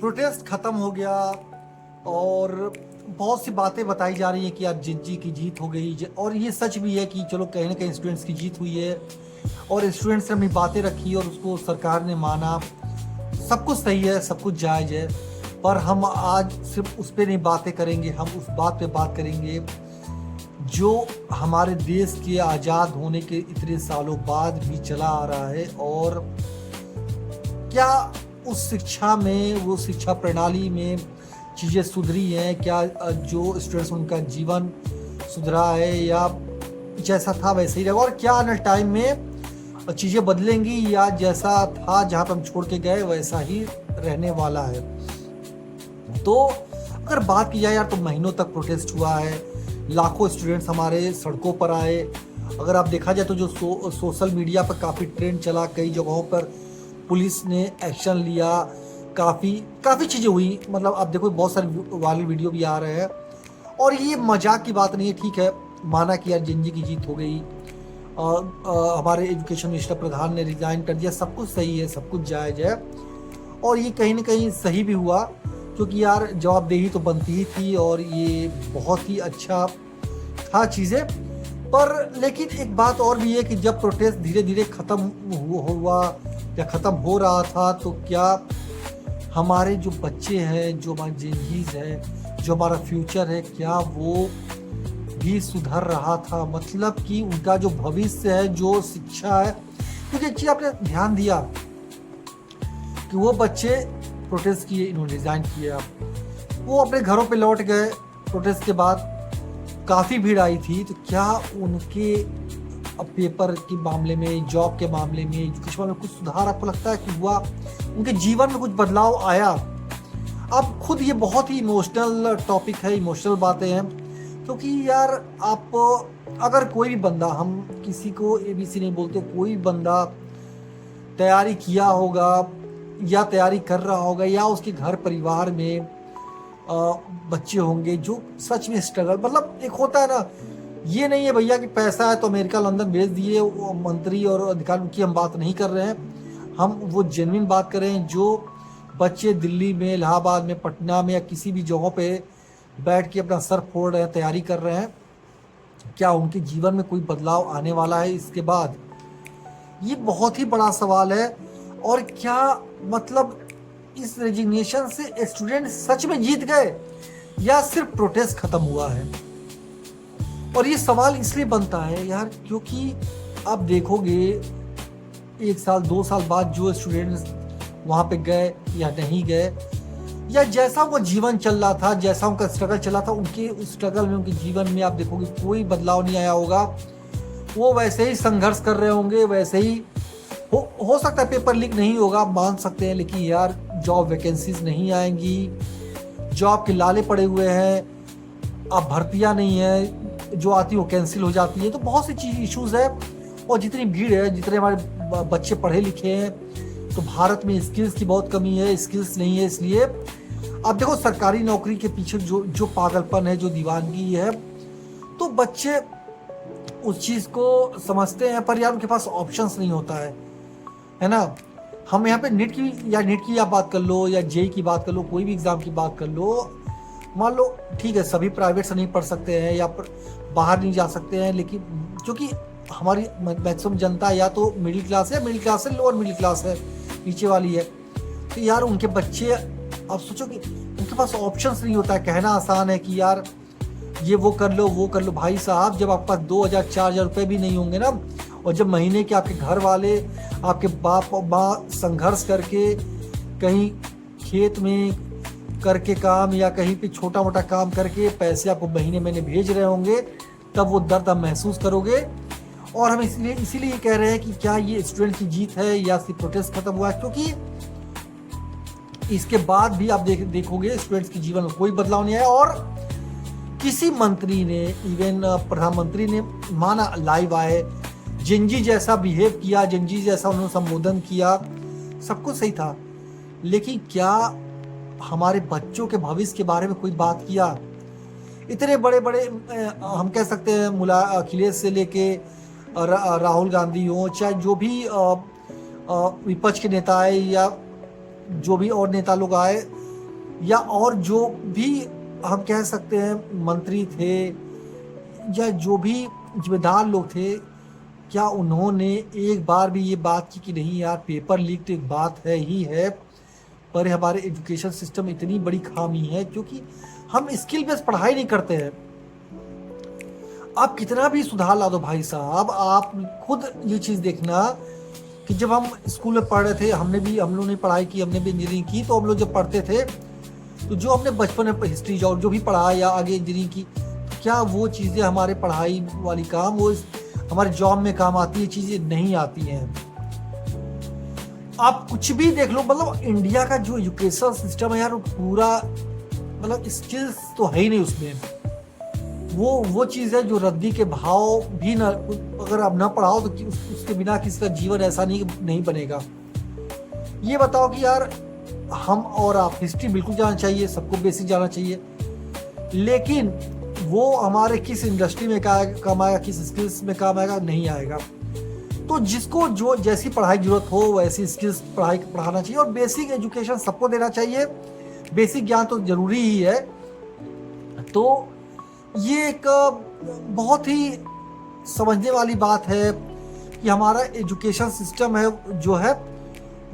Protest खत्म हो गया और बहुत सी बातें बताई जा रही हैं कि यार जिज्जी की जीत हो गई और ये सच भी है कि चलो कहीं ना कहीं स्टूडेंट्स की जीत हुई है और स्टूडेंट्स ने अपनी बातें रखी और उसको सरकार ने माना। सब कुछ सही है, सब कुछ जायज़ है, पर हम आज सिर्फ उस पर नहीं बातें करेंगे, हम उस बात पे बात करेंगे जो हमारे देश के आज़ाद होने के इतने सालों बाद भी चला आ रहा है। और क्या उस शिक्षा में, वो शिक्षा प्रणाली में चीज़ें सुधरी हैं? क्या जो स्टूडेंट्स उनका जीवन सुधरा है या जैसा था वैसे ही रहेगा? और क्या आने टाइम में चीज़ें बदलेंगी या जैसा था जहाँ पर हम छोड़ के गए वैसा ही रहने वाला है? तो अगर बात की जाए यार, तो महीनों तक प्रोटेस्ट हुआ है, लाखों स्टूडेंट्स हमारे सड़कों पर आए। अगर आप देखा जाए तो जो सोशल मीडिया पर काफ़ी ट्रेंड चला, कई जगहों पर पुलिस ने एक्शन लिया, काफ़ी चीज़ें हुई। मतलब आप देखो बहुत सारे वायरल वीडियो भी आ रहे हैं और ये मजाक की बात नहीं है। ठीक है, माना कि यार जिंजी की जीत हो गई, हमारे एजुकेशन मिनिस्टर प्रधान ने रिजाइन कर दिया, सब कुछ सही है, सब कुछ जायज़ है और ये कहीं ना कहीं सही भी हुआ क्योंकि यार जवाबदेही तो बनती ही थी और ये बहुत ही अच्छा था चीज़ें। पर लेकिन एक बात और भी है कि जब प्रोटेस्ट धीरे धीरे ख़त्म हुआ या ख़त्म हो रहा था, तो क्या हमारे जो बच्चे हैं, जो हमारे जेनजीज हैं, जो हमारा फ्यूचर है, क्या वो भी सुधर रहा था? मतलब कि उनका जो भविष्य है, जो शिक्षा है, क्योंकि एक चीज़ आपने ध्यान दिया कि वो बच्चे प्रोटेस्ट किए, इन्होंने रिज़ाइन किया, वो अपने घरों पे लौट गए प्रोटेस्ट के बाद। काफ़ी भीड़ आई थी, तो क्या उनके पेपर के मामले में, जॉब के मामले में, एजुकेशन में कुछ सुधार आपको लगता है कि हुआ? उनके जीवन में कुछ बदलाव आया? अब खुद ये बहुत ही इमोशनल टॉपिक है, इमोशनल बातें हैं क्योंकि यार आप अगर कोई भी बंदा, हम किसी को ABC नहीं बोलते, कोई बंदा तैयारी किया होगा या तैयारी कर रहा होगा या उसके घर परिवार में बच्चे होंगे जो सच में स्ट्रगल, मतलब एक होता है ना, ये नहीं है भैया कि पैसा है तो अमेरिका लंदन भेज दिए मंत्री और अधिकारी की हम बात नहीं कर रहे हैं। हम वो जेन्युइन बात कर रहे हैं जो बच्चे दिल्ली में, इलाहाबाद में, पटना में या किसी भी जगहों पे बैठ के अपना सर फोड़ रहे हैं, तैयारी कर रहे हैं। क्या उनके जीवन में कोई बदलाव आने वाला है इसके बाद? ये बहुत ही बड़ा सवाल है। और क्या मतलब इस रेजिग्नेशन से स्टूडेंट सच में जीत गए या सिर्फ प्रोटेस्ट खत्म हुआ है? और ये सवाल इसलिए बनता है यार क्योंकि आप देखोगे 1 साल 2 साल बाद जो स्टूडेंट्स वहाँ पे गए या नहीं गए, या जैसा वो जीवन चल रहा था, जैसा उनका स्ट्रगल चला था, उनके उस स्ट्रगल में, उनके जीवन में आप देखोगे कोई बदलाव नहीं आया होगा। वो वैसे ही संघर्ष कर रहे होंगे, वैसे ही हो सकता है पेपर लीक नहीं होगा, मान सकते हैं, लेकिन यार जॉब वैकेंसीज नहीं आएंगी, जॉब के लाले पड़े हुए हैं, अब भर्तियाँ नहीं है, जो आती है वो कैंसिल हो जाती है। तो बहुत सी चीज़ इश्यूज़ है और जितनी भीड़ है, जितने हमारे बच्चे पढ़े लिखे हैं, तो भारत में स्किल्स की बहुत कमी है, स्किल्स नहीं है। इसलिए अब देखो सरकारी नौकरी के पीछे जो पागलपन है, जो दीवानगी है, तो बच्चे उस चीज़ को समझते हैं पर यार उनके पास ऑप्शंस नहीं होता है ना। हम यहाँ पे नीट की आप बात कर लो या JEE की बात कर लो, कोई भी एग्ज़ाम की बात कर लो, मान लो ठीक है सभी प्राइवेट से नहीं पढ़ सकते हैं या बाहर नहीं जा सकते हैं, लेकिन क्योंकि हमारी मैक्सिमम जनता या तो मिडिल क्लास है, मिडिल क्लास से लोअर मिडिल क्लास है, नीचे वाली है, तो यार उनके बच्चे, आप सोचो कि उनके पास ऑप्शंस नहीं होता है। कहना आसान है कि यार ये वो कर लो, वो कर लो, भाई साहब जब आपके पास 2,000-4,000 रुपये भी नहीं होंगे ना, और जब महीने के आपके घर वाले, आपके बाप और माँ संघर्ष करके कहीं खेत में करके काम या कहीं पे छोटा मोटा काम करके पैसे आपको महीने महीने भेज रहे होंगे, तब वो दर्द आप महसूस करोगे। और हम इसीलिए कह रहे हैं कि क्या ये स्टूडेंट की जीत है या सिर्फ प्रोटेस्ट खत्म हुआ है, क्योंकि इसके बाद भी आप देखोगे स्टूडेंट्स के जीवन में कोई बदलाव नहीं आया और किसी मंत्री ने, इवन प्रधानमंत्री ने माना लाइव आए, जिंजी जैसा बिहेव किया, जिंजी जैसा उन्होंने संबोधन किया, सब कुछ सही था, लेकिन क्या हमारे बच्चों के भविष्य के बारे में कोई बात किया? इतने बड़े बड़े हम कह सकते हैं अखिलेश से लेके राहुल गांधी हो, चाहे जो भी विपक्ष के नेता आए या जो भी और नेता लोग आए, या और जो भी हम कह सकते हैं मंत्री थे या जो भी जिम्मेदार लोग थे, क्या उन्होंने एक बार भी ये बात की कि नहीं यार पेपर लीक तो एक बात है ही है, पर हमारे एजुकेशन सिस्टम में इतनी बड़ी खामी है क्योंकि हम स्किल बेस्ड पढ़ाई नहीं करते हैं। आप कितना भी सुधार ला दो भाई साहब, आप खुद ये चीज़ देखना कि जब हम स्कूल में पढ़ रहे थे, हम लोग ने पढ़ाई की, हमने भी इंजीनियरिंग की, तो हम लोग जब पढ़ते थे तो जो हमने बचपन में हिस्ट्री जो भी पढ़ा या आगे इंजीनियरिंग की, तो क्या वो चीज़ें हमारे पढ़ाई वाली काम वो हमारे जॉब में काम आती है? चीज़ें नहीं आती हैं। आप कुछ भी देख लो, मतलब इंडिया का जो एजुकेशन सिस्टम है यार, वो पूरा मतलब स्किल्स तो है ही नहीं उसमें। वो चीज़ है जो रद्दी के भाव भी ना, अगर आप ना पढ़ाओ तो उसके बिना किसी का जीवन ऐसा नहीं बनेगा। ये बताओ कि यार हम और आप हिस्ट्री बिल्कुल जानना चाहिए, सबको बेसिक जानना चाहिए, लेकिन वो हमारे किस इंडस्ट्री में काम आएगा, किस स्किल्स में काम आएगा, नहीं आएगा। तो जिसको जो जैसी पढ़ाई की जरूरत हो वैसी स्किल्स पढ़ाना चाहिए, और बेसिक एजुकेशन सबको देना चाहिए। बेसिक ज्ञान तो जरूरी ही है। तो ये एक बहुत ही समझने वाली बात है कि हमारा एजुकेशन सिस्टम है जो है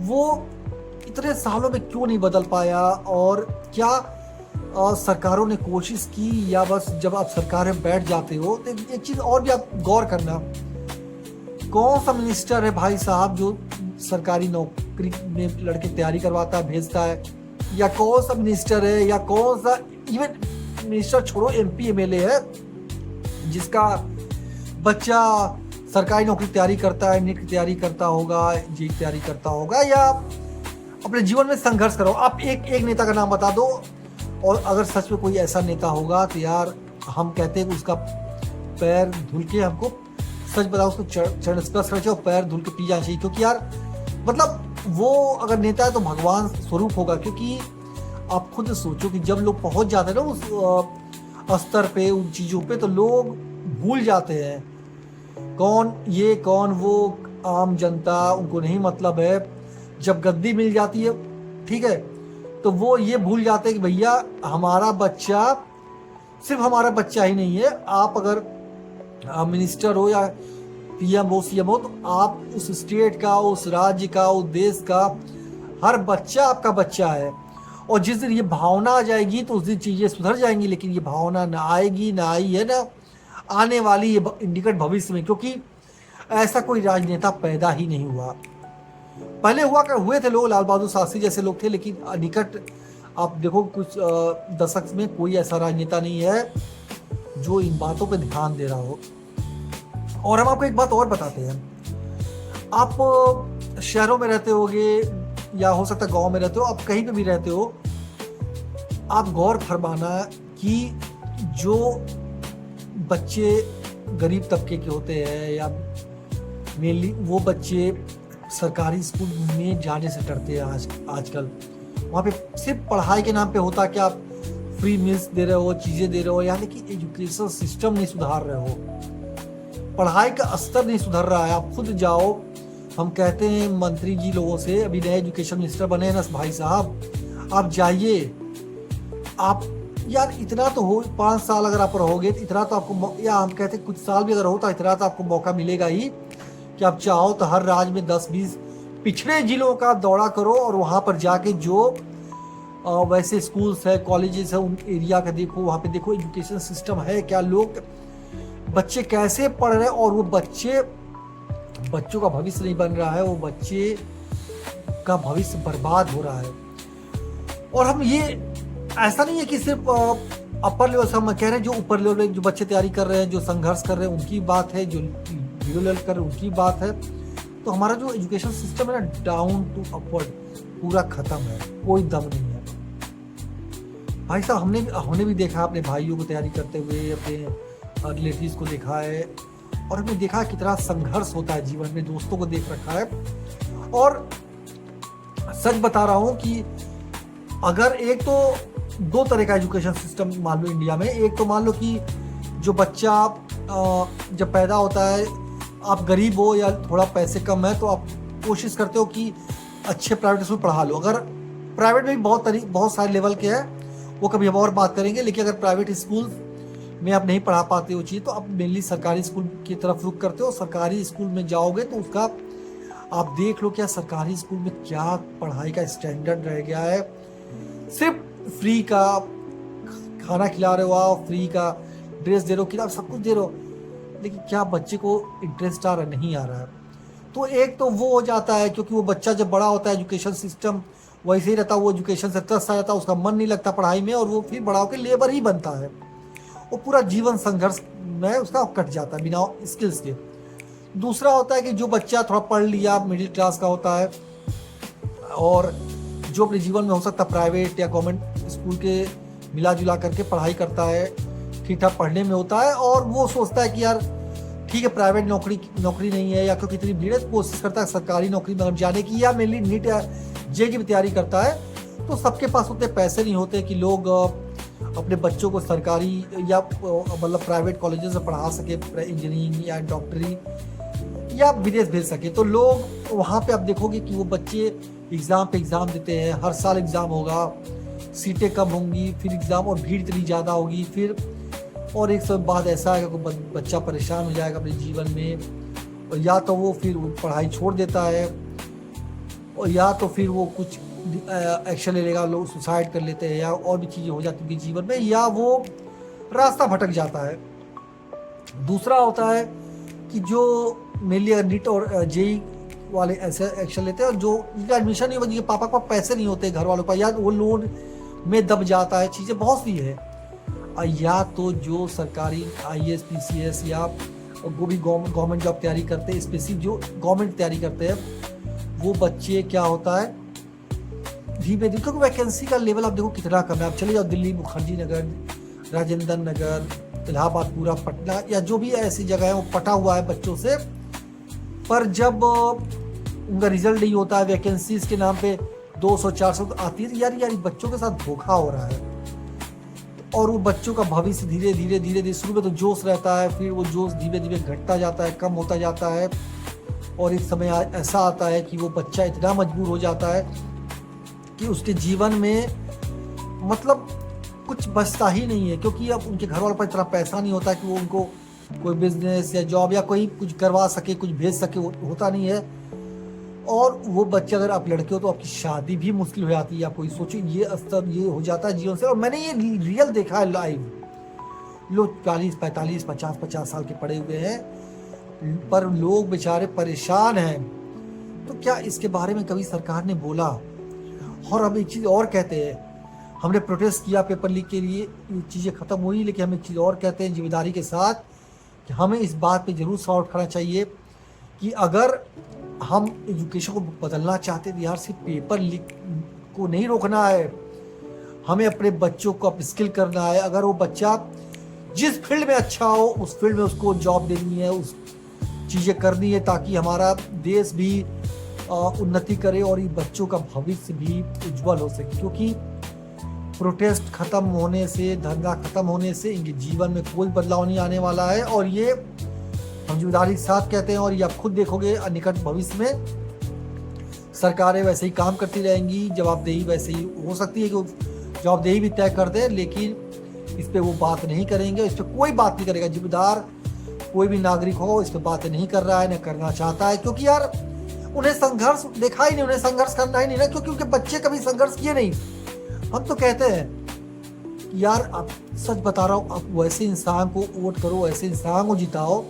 वो इतने सालों में क्यों नहीं बदल पाया, और क्या सरकारों ने कोशिश की, या बस जब आप सरकार में बैठ जाते हो तो एक चीज़ और भी आप गौर करना, कौन सा मिनिस्टर है भाई साहब जो सरकारी नौकरी में लड़के तैयारी करवाता है, भेजता है, या कौन सा मिनिस्टर है, या कौन सा इवन मिनिस्टर छोड़ो MP MLA है जिसका बच्चा सरकारी नौकरी तैयारी करता है, नीट की तैयारी करता होगा, जी की तैयारी करता होगा, या अपने जीवन में संघर्ष करो। आप एक नेता का नाम बता दो, और अगर सच में कोई ऐसा नेता होगा तो यार हम कहते हैं कि उसका पैर धुल के, हमको सच बताओ, उसको चरण स्पर्श करना चाहिए और पैर धुल के पी जाना चाहिए, क्योंकि यार मतलब वो अगर नेता है तो भगवान स्वरूप होगा। क्योंकि आप खुद सोचो कि जब लोग पहुंच जाते हैं ना उस स्तर पे, उन चीज़ों पे, तो लोग भूल जाते हैं कौन ये कौन वो, आम जनता उनको नहीं मतलब है। जब गद्दी मिल जाती है, ठीक है, तो वो ये भूल जाते हैं कि भैया हमारा बच्चा सिर्फ हमारा बच्चा ही नहीं है, आप अगर मिनिस्टर हो या PM हो, CM हो, तो आप उस स्टेट का, उस राज्य का, उस देश का हर बच्चा आपका बच्चा है। और जिस दिन ये भावना आ जाएगी तो उस दिन चीज़ें सुधर जाएंगी, लेकिन ये भावना ना आएगी, ना आई है, ना आने वाली ये इंडिकेट भविष्य में, क्योंकि ऐसा कोई राजनेता पैदा ही नहीं हुआ। पहले हुए थे लोग, लाल बहादुर शास्त्री जैसे लोग थे, लेकिन निकट आप देखो कुछ दशक में कोई ऐसा राजनेता नहीं है जो इन बातों पे ध्यान दे रहा हो। और हम आपको एक बात और बताते हैं, आप शहरों में रहते होगे या हो सकता है गांव में रहते हो, आप कहीं पे भी रहते हो, आप गौर फरमाना कि जो बच्चे गरीब तबके के होते हैं या मेनली वो बच्चे सरकारी स्कूल में जाने से डरते हैं आजकल। वहाँ पे सिर्फ पढ़ाई के नाम पे होता कि आप फ्री मील्स दे रहे हो, चीज़ें दे रहे हो, यानी कि एजुकेशन सिस्टम नहीं सुधार रहे हो, पढ़ाई का स्तर नहीं सुधर रहा है। आप खुद जाओ, हम कहते हैं मंत्री जी लोगों से, अभी नए एजुकेशन मिनिस्टर बने हैं ना भाई साहब, आप जाइए, आप यार इतना तो हो, 5 साल अगर आप रहोगे तो इतना तो आपको, या हम कहते हैं कुछ साल भी अगर हो तो इतना तो आपको मौका मिलेगा ही कि आप चाहो तो हर राज्य में 10-20 पिछड़े जिलों का दौरा करो, और वहाँ पर जाके जो वैसे स्कूल्स है, कॉलेजेस है, उन एरिया का देखो, वहाँ पे देखो एजुकेशन सिस्टम है क्या, लोग बच्चे कैसे पढ़ रहे हैं, और वो बच्चों का भविष्य नहीं बन रहा है, वो बच्चे का भविष्य बर्बाद हो रहा है। और हम ये ऐसा नहीं है कि सिर्फ अपर लेवल से हम कह रहे हैं, जो ऊपर लेवल जो बच्चे तैयारी कर रहे हैं, जो संघर्ष कर रहे हैं उनकी बात है, जो जीरो लेवल कर रहे हैं उनकी बात है। तो हमारा जो एजुकेशन सिस्टम है ना, डाउन टू अपवर्ड पूरा खत्म है, कोई दम नहीं है भाई साहब। हमने भी देखा अपने भाइयों को तैयारी करते हुए, अपने रिलेटिव्स को देखा है, और हमने देखा कितना संघर्ष होता है जीवन में, दोस्तों को देख रखा है। और सच बता रहा हूँ कि अगर एक तो 2 तरह का एजुकेशन सिस्टम मान लो इंडिया में, एक तो मान लो कि जो बच्चा जब पैदा होता है, आप गरीब हो या थोड़ा पैसे कम है, तो आप कोशिश करते हो कि अच्छे प्राइवेट स्कूल पढ़ा लो। अगर प्राइवेट में भी बहुत सारे लेवल के हैं, वो कभी हम और बात करेंगे। लेकिन अगर प्राइवेट स्कूल में आप नहीं पढ़ा पाते हो चीज़, तो आप मेनली सरकारी स्कूल की तरफ रुख करते हो। सरकारी स्कूल में जाओगे तो उसका आप देख लो क्या सरकारी स्कूल में क्या पढ़ाई का स्टैंडर्ड रह गया है। सिर्फ फ्री का खाना खिला रहे हो आप, फ्री का ड्रेस दे रहे हो, किताब सब कुछ दे रहे हो, लेकिन क्या बच्चे को इंटरेस्ट आ रहा नहीं आ रहा है। तो एक तो वो हो जाता है, क्योंकि वो बच्चा जब बड़ा होता है एजुकेशन सिस्टम वैसे ही रहता है, वो एजुकेशन से त्रस्त आ जाता है, उसका मन नहीं लगता पढ़ाई में, और वो फिर बड़ा होकर लेबर ही बनता है। वो पूरा जीवन संघर्ष में उसका कट जाता है बिना स्किल्स के। दूसरा होता है कि जो बच्चा थोड़ा पढ़ लिया, मिडिल क्लास का होता है, और जो अपने जीवन में हो सकता है प्राइवेट या गवर्नमेंट स्कूल के मिला जुला करके पढ़ाई करता है, ठीक ठाक पढ़ने में होता है, और वो सोचता है कि यार ठीक है प्राइवेट नौकरी नहीं है, या क्योंकि इतनी भीड़ है, कोशिश करता है सरकारी नौकरी में जाने की, या मेनली नीट या जे की भी तैयारी करता है। तो सबके पास उतने पैसे नहीं होते कि लोग अपने बच्चों को सरकारी या मतलब प्राइवेट कॉलेजेस में पढ़ा सके, इंजीनियरिंग या डॉक्टरी, या विदेश भेज सके। तो लोग वहाँ पे आप देखोगे कि वो बच्चे एग्ज़ाम पे एग्ज़ाम देते हैं, हर साल एग्ज़ाम होगा, सीटें कम होंगी, फिर एग्ज़ाम और भीड़ इतनी ज़्यादा होगी, फिर और एक समय बाद ऐसा है कि बच्चा परेशान हो जाएगा अपने जीवन में, और या तो वो फिर पढ़ाई छोड़ देता है, और या तो फिर वो कुछ एक्शन ले लेगा, लोग सुसाइड कर लेते हैं, या और भी चीज़ें हो जाती हैं जीवन में, या वो रास्ता भटक जाता है। दूसरा होता है कि जो मेनली नीट और जेई वाले ऐसे एक्शन लेते हैं, और जो जिनका एडमिशन नहीं होता, जिनके पापा के पास पैसे नहीं होते घर वालों का, या वो लोन में दब जाता है, चीज़ें बहुत सी है। या तो जो सरकारी IAS PCS या वो भी गवर्नमेंट जॉब तैयारी करते हैं, स्पेसिफिक जो गवर्नमेंट तैयारी करते हैं, वो बच्चे क्या होता है धीमे धीमे, क्योंकि वैकेंसी का लेवल आप देखो कितना कम है। आप चले जाओ दिल्ली, मुखर्जी नगर, राजेंद्र नगर, इलाहाबाद, पूरा पटना, या जो भी ऐसी जगह है वो पटा हुआ है बच्चों से। पर जब उनका रिजल्ट नहीं होता है, वैकेंसीज के नाम पे 200-400 आती है, यार बच्चों के साथ धोखा हो रहा है। और वो बच्चों का भविष्य धीरे धीरे शुरू में तो जोश रहता है, फिर वो जोश धीरे धीरे घटता जाता है, कम होता जाता है, और एक समय ऐसा आता है कि वो बच्चा इतना मजबूर हो जाता है कि उसके जीवन में मतलब कुछ बचता ही नहीं है, क्योंकि अब उनके घर वालों पर इतना पैसा नहीं होता कि वो उनको कोई बिजनेस या जॉब या कोई कुछ करवा सके, कुछ भेज सके, होता नहीं है। और वो बच्चे, अगर आप लड़के हो तो आपकी शादी भी मुश्किल हो जाती है। आप कोई सोचिए, ये स्तर ये हो जाता है जीवन से, और मैंने ये रियल देखा है लाइव। लोग 40, 45, 50 साल के पड़े हुए हैं, पर लोग बेचारे परेशान हैं। तो क्या इसके बारे में कभी सरकार ने बोला? और हम एक चीज़ और कहते हैं, हमने प्रोटेस्ट किया पेपर लीक के लिए, ये चीज़ें ख़त्म हुई, लेकिन हम एक चीज़ और कहते हैं जिम्मेदारी के साथ कि हमें इस बात पे ज़रूर सवाल उठाना चाहिए कि अगर हम एजुकेशन को बदलना चाहते हैं, यार सिर्फ पेपर लीक को नहीं रोकना है, हमें अपने बच्चों को अप स्किल करना है। अगर वो बच्चा जिस फील्ड में अच्छा हो, उस फील्ड में उसको जॉब देनी है, उस चीज़ें करनी है, ताकि हमारा देश भी उन्नति करे और ये बच्चों का भविष्य भी उज्जवल हो सके। क्योंकि प्रोटेस्ट खत्म होने से, धरना खत्म होने से इनके जीवन में कोई बदलाव नहीं आने वाला है, और ये हम जिम्मेदारी के साथ कहते हैं। और ये आप खुद देखोगे निकट भविष्य में सरकारें वैसे ही काम करती रहेंगी, जवाबदेही वैसे ही हो सकती है कि जवाबदेही भी तय कर दे, लेकिन इस पर वो बात नहीं करेंगे, इस पर कोई बात नहीं करेगा। जिम्मेदार कोई भी नागरिक हो इस पर बात नहीं कर रहा है, न करना चाहता है, क्योंकि यार उन्हें संघर्ष देखा ही नहीं, उन्हें संघर्ष करना ही नहीं ना, क्योंकि उनके बच्चे कभी संघर्ष किए नहीं। हम तो कहते हैं यार, आप सच बता रहा हूँ, आप वैसे इंसान को वोट करो, ऐसे इंसान को जिताओ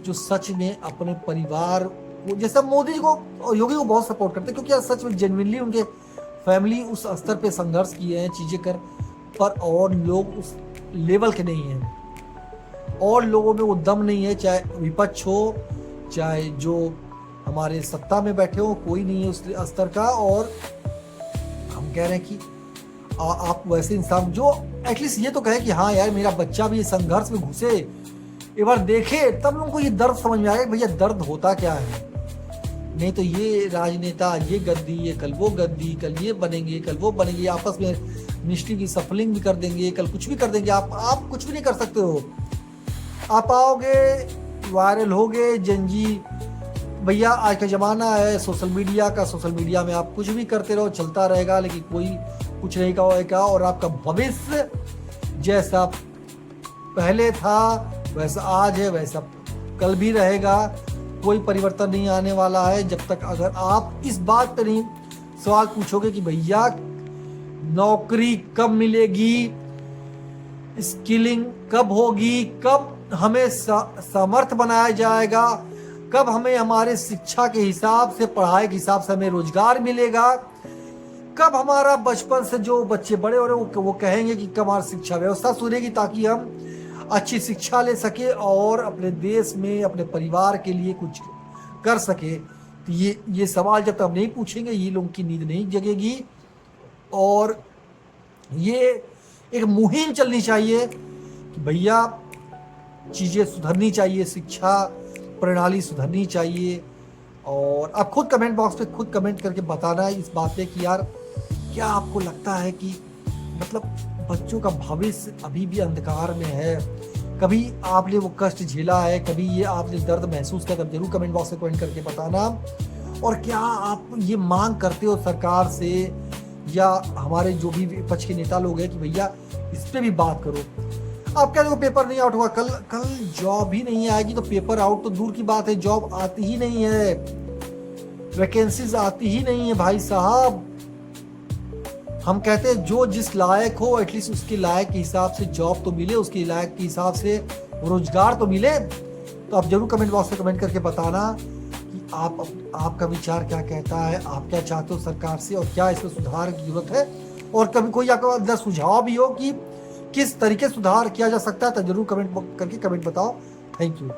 जो सच में अपने परिवार को, जैसे मोदी जी को और योगी को बहुत सपोर्ट करते हैं, क्योंकि यार सच में जेन्युइनली उनके फैमिली उस स्तर पे संघर्ष किए हैं, चीज़ें कर, पर और लोग उस लेवल के नहीं हैं, और लोगों में वो दम नहीं है, चाहे विपक्ष हो, चाहे जो हमारे सत्ता में बैठे हो, कोई नहीं है उस स्तर का। और हम कह रहे हैं कि आप वैसे इंसान जो एटलीस्ट ये तो कहे कि हाँ यार मेरा बच्चा भी संघर्ष में घुसे, एक बार देखे, तब लोगों को ये दर्द समझ में आएगा कि भैया दर्द होता क्या है। नहीं तो ये राजनेता, ये गद्दी, ये कल वो गद्दी, कल ये बनेंगे, कल वो बनेंगे, आपस में मिनिस्ट्री की सफलिंग भी कर देंगे, कल कुछ भी कर देंगे। आप कुछ भी नहीं कर सकते हो। आप आओगे, वायरल होगे, जंजी भैया आज का ज़माना है सोशल मीडिया का, सोशल मीडिया में आप कुछ भी करते रहो, चलता रहेगा, लेकिन कोई कुछ नहीं कहेगा। और आपका भविष्य जैसा पहले था वैसा आज है, वैसा कल भी रहेगा, कोई परिवर्तन नहीं आने वाला है जब तक अगर आप इस बात पर नहीं सवाल पूछोगे कि भैया नौकरी कब मिलेगी, स्किलिंग कब होगी, कब हमें समर्थ बनाया जाएगा, कब हमें हमारे शिक्षा के हिसाब से, पढ़ाई के हिसाब से हमें रोजगार मिलेगा, कब हमारा बचपन से जो बच्चे बड़े हो रहे हैं वो कहेंगे कि कब हमारी शिक्षा व्यवस्था सुधरेगी ताकि हम अच्छी शिक्षा ले सके और अपने देश में अपने परिवार के लिए कुछ कर सके। तो ये सवाल जब तक हम नहीं पूछेंगे ये लोगों की नींद नहीं जगेगी। और ये एक मुहिम चलनी चाहिए कि भैया चीज़ें सुधरनी चाहिए, शिक्षा प्रणाली सुधरनी चाहिए। और आप खुद कमेंट बॉक्स पे खुद कमेंट करके बताना है इस बात पे कि यार क्या आपको लगता है कि मतलब बच्चों का भविष्य अभी भी अंधकार में है, कभी आपने वो कष्ट झेला है, कभी ये आपने दर्द महसूस किया, तब जरूर कमेंट बॉक्स में कमेंट करके बताना। और क्या आप ये मांग करते हो सरकार से या हमारे जो भी विपक्ष के नेता लोग हैं कि भैया इस पर भी बात करो। आप क्या देखो पेपर नहीं आउट हुआ, कल जॉब ही नहीं आएगी तो पेपर आउट तो दूर की बात है, जॉब आती ही नहीं है, वैकेंसीज आती ही नहीं है भाई साहब। हम कहते हैं जो जिस लायक हो एटलीस्ट उसके लायक के हिसाब से जॉब तो मिले, उसके लायक के हिसाब से रोजगार तो मिले। तो आप जरूर कमेंट बॉक्स में कमेंट करके बताना कि आपका विचार क्या कहता है, आप क्या चाहते हो सरकार से और क्या इसमें सुधार की जरूरत है। और कभी कोई आपका अंदर सुझाव भी हो कि किस तरीके सुधार किया जा सकता है तो जरूर कमेंट करके कमेंट बताओ। Thank you.